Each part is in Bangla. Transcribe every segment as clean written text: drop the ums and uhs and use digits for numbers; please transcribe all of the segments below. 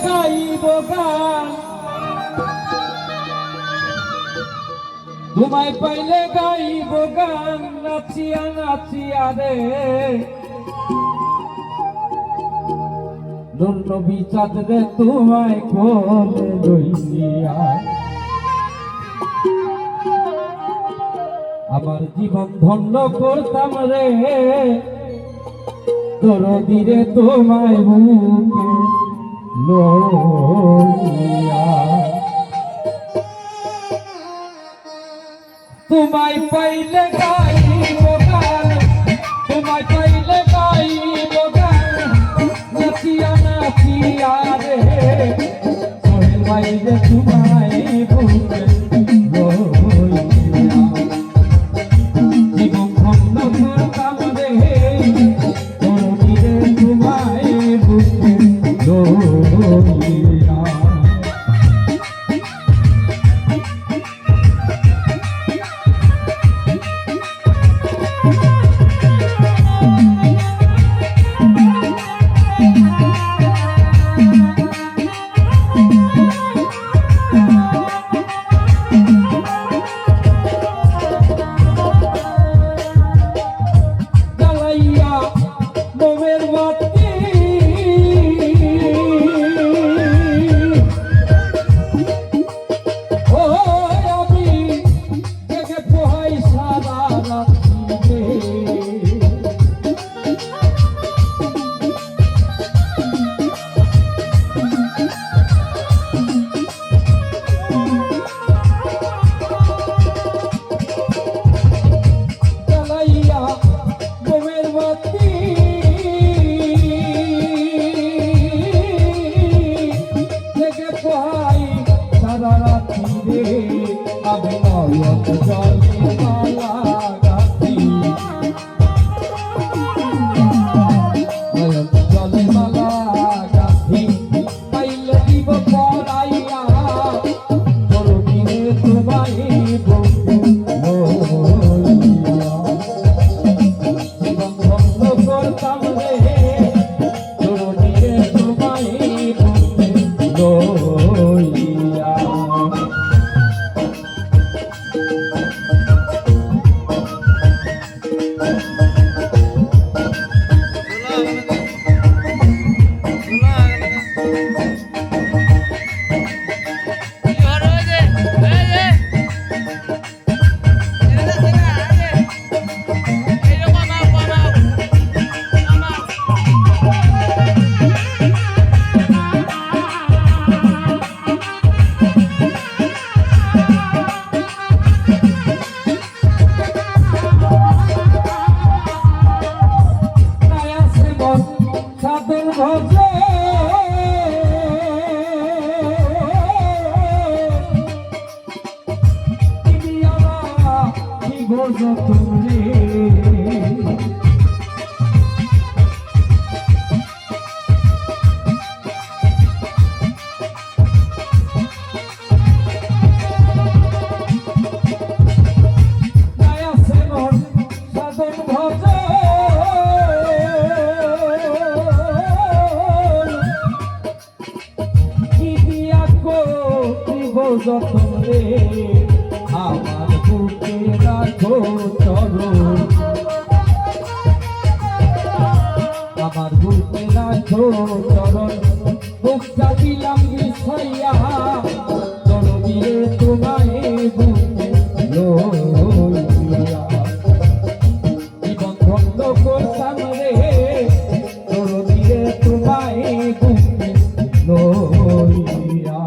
গাইব গান তোমায় পাইলে গাইব গান নাচিয়া নাচিয়া রে নবী চাঁদ রে তোমায় কোলে লইয়া আমার জীবন ধন্য করতাম রে দরদি রে তোমায় বুকে লইয়া তোমায় পাইলে গাইব গান তোমায় পাইলে গাইব গান নাচিয়া নাচিয়া রে সোহেল ভাই রে তোমায় বুকে লইয়া জীবন ধন্য করতাম রে দরদি রে তোমায় বুকে লইয়া যতন রে আমার বুকে রাখো চরণ আমার বুকে রাখো চরণ বুকটা দিলাম বিছাইয়া দরদি রে তোমায় বুকে লইয়া জীবন ধন্য করতাম রে দরদি রে তোমায় বুকে লইয়া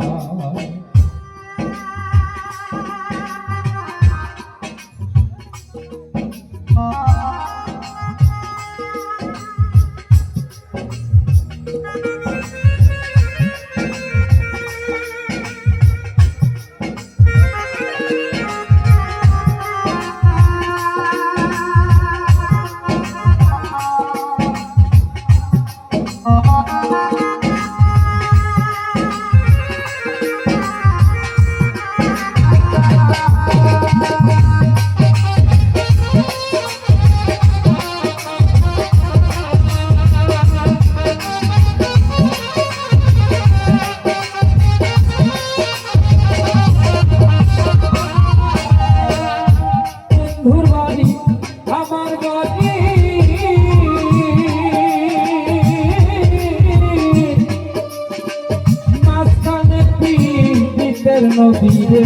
নদী রে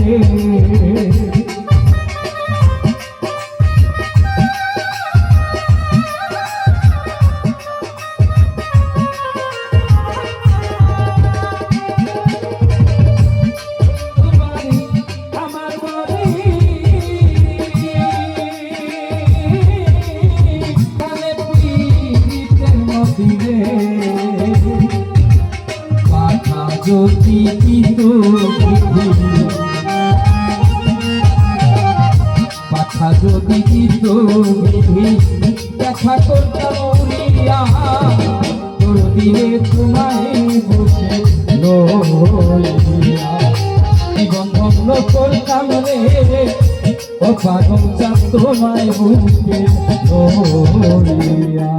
যদি পাখা যদি গীত দেখা করতাম উড়িয়া তোর দিলে তোমায় বসে লইয়া জীবন ভগ্ন করতাম রে ও পাগল চাঁদ তোমায় বুকে লইয়া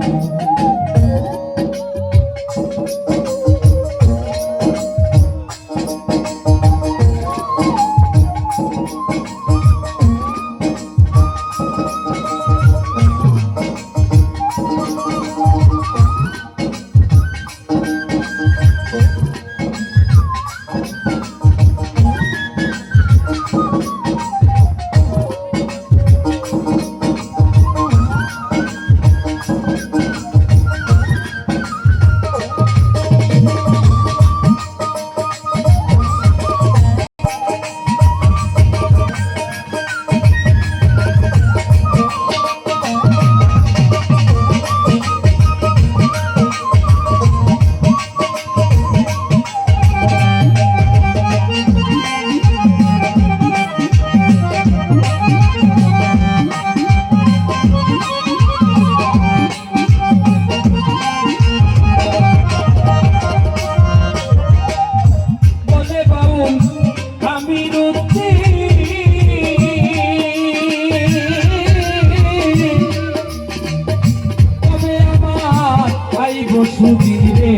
সুদিন রে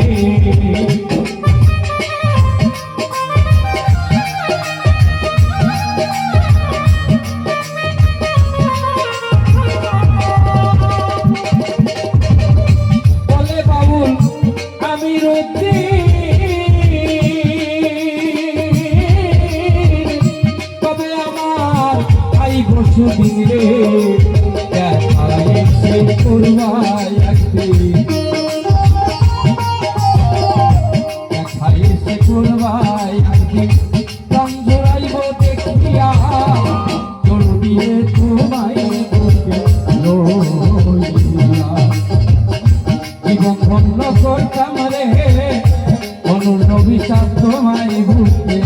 বলে বাবুল আমি রোদে তবে আমার আইব সুদিন রে দেখা এসে করবাই একদিন করবাই রং জোড়াইব দেখিয়া তোর দিয়ে তোমায় জীবন ধন্য করতাম রে অনুর নবী তোমায় বুকে